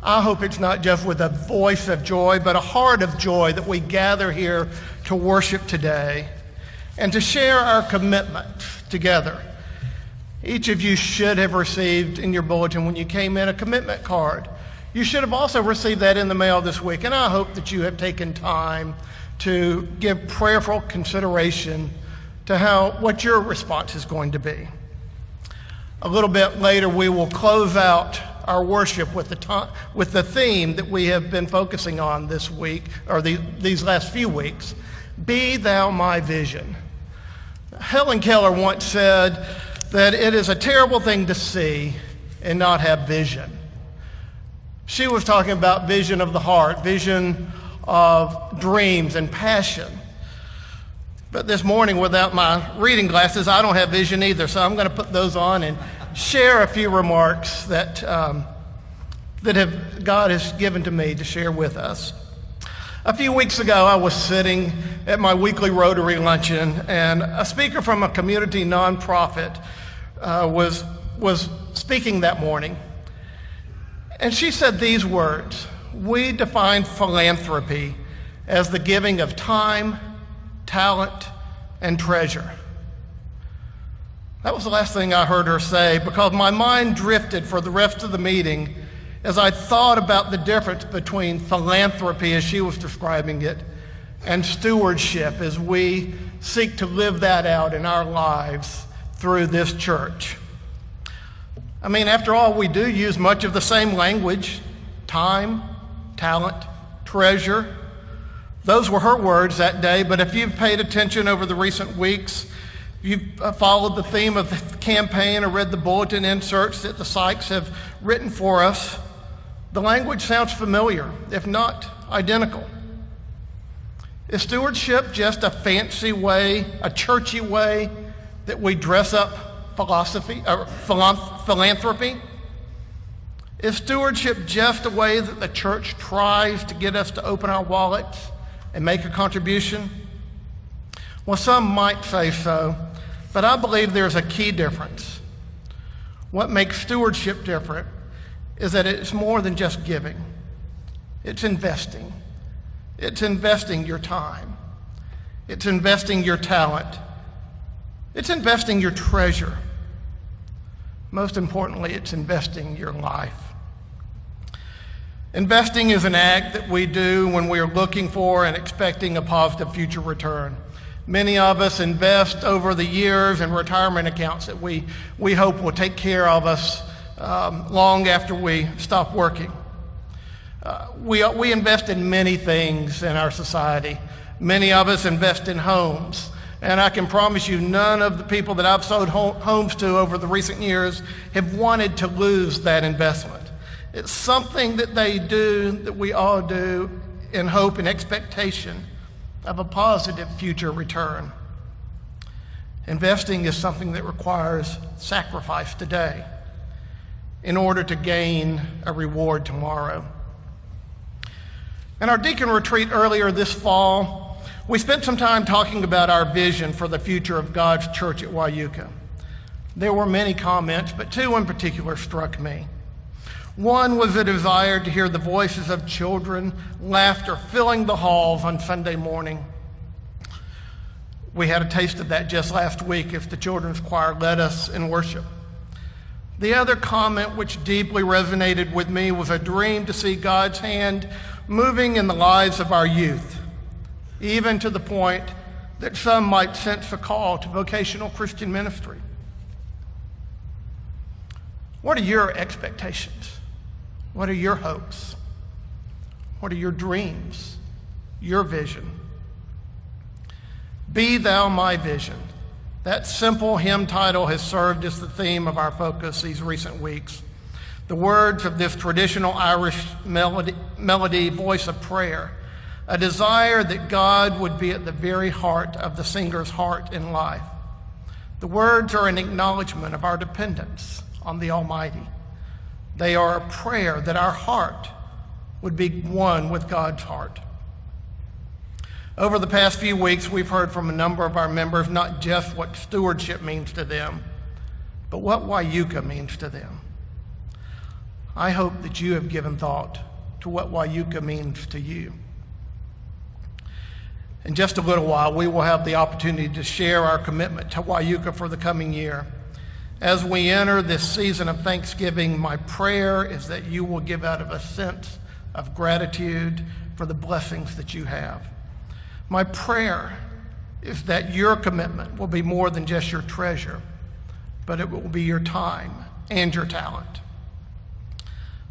I hope it's not just with a voice of joy, but a heart of joy that we gather here to worship today and to share our commitment together. Each of you should have received in your bulletin when you came in a commitment card. You should have also received that in the mail this week, and I hope that you have taken time to give prayerful consideration to what your response is going to be. A little bit later, we will close out our worship with the theme that we have been focusing on this week, or these last few weeks, Be Thou My Vision. Helen Keller once said that it is a terrible thing to see and not have vision. She was talking about vision of the heart, vision of dreams and passion. But this morning, without my reading glasses, I don't have vision either, so I'm going to put those on and share a few remarks that God has given to me to share with us. A few weeks ago, I was sitting at my weekly Rotary luncheon, and a speaker from a community nonprofit was speaking that morning. And she said these words: "We define philanthropy as the giving of time, talent, and treasure." That was the last thing I heard her say, because my mind drifted for the rest of the meeting as I thought about the difference between philanthropy, as she was describing it, and stewardship as we seek to live that out in our lives through this church. I mean, after all, we do use much of the same language: time, talent, treasure. Those were her words that day, but if you've paid attention over the recent weeks, you've followed the theme of the campaign or read the bulletin inserts that the Sykes have written for us, the language sounds familiar, if not identical. Is stewardship just a fancy way, a churchy way that we dress up philanthropy? Is stewardship just a way that the church tries to get us to open our wallets and make a contribution? Well, some might say so, but I believe there's a key difference. What makes stewardship different is that it's more than just giving. It's investing. It's investing your time. It's investing your talent. It's investing your treasure. Most importantly, it's investing your life. Investing is an act that we do when we are looking for and expecting a positive future return. Many of us invest over the years in retirement accounts that we hope will take care of us long after we stop working. We invest in many things in our society. Many of us invest in homes. And I can promise you, none of the people that I've sold homes to over the recent years have wanted to lose that investment. It's something that they do, that we all do, in hope and expectation of a positive future return. Investing is something that requires sacrifice today in order to gain a reward tomorrow. In our deacon retreat earlier this fall, we spent some time talking about our vision for the future of God's church at Wyuka. There were many comments, but two in particular struck me. One was a desire to hear the voices of children, laughter filling the halls on Sunday morning. We had a taste of that just last week as the children's choir led us in worship. The other comment which deeply resonated with me was a dream to see God's hand moving in the lives of our youth, even to the point that some might sense a call to vocational Christian ministry. What are your expectations? What are your hopes? What are your dreams? Your vision? Be Thou My Vision. That simple hymn title has served as the theme of our focus these recent weeks. The words of this traditional Irish melody voice of prayer, a desire that God would be at the very heart of the singer's heart in life. The words are an acknowledgement of our dependence on the Almighty. They are a prayer that our heart would be one with God's heart. Over the past few weeks, we've heard from a number of our members not just what stewardship means to them, but what Wyuka means to them. I hope that you have given thought to what Wayuka means to you. In just a little while, we will have the opportunity to share our commitment to Wayuka for the coming year. As we enter this season of Thanksgiving, my prayer is that you will give out of a sense of gratitude for the blessings that you have. My prayer is that your commitment will be more than just your treasure, but it will be your time and your talent.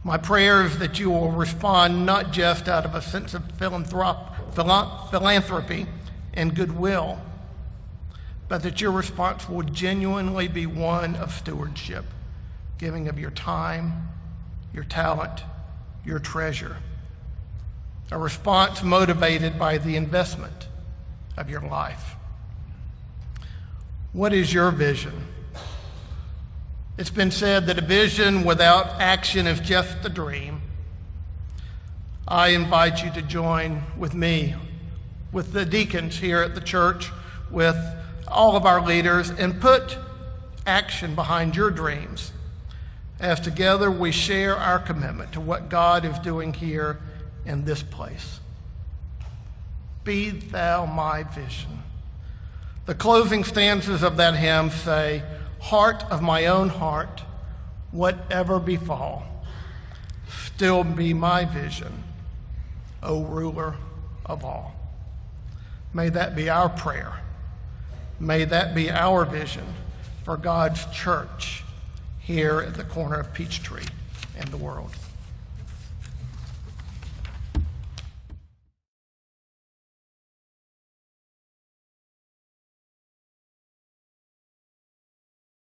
My prayer is that you will respond not just out of a sense of philanthropy and goodwill, but that your response will genuinely be one of stewardship, giving of your time, your talent, your treasure. A response motivated by the investment of your life. What is your vision? It's been said that a vision without action is just a dream. I invite you to join with me, with the deacons here at the church, with all of our leaders, and put action behind your dreams as together we share our commitment to what God is doing here in this place. Be thou my vision. The closing stanzas of that hymn say, "Heart of my own heart, whatever befall, still be my vision, O ruler of all." May that be our prayer. May that be our vision for God's church here at the corner of Peachtree and the world.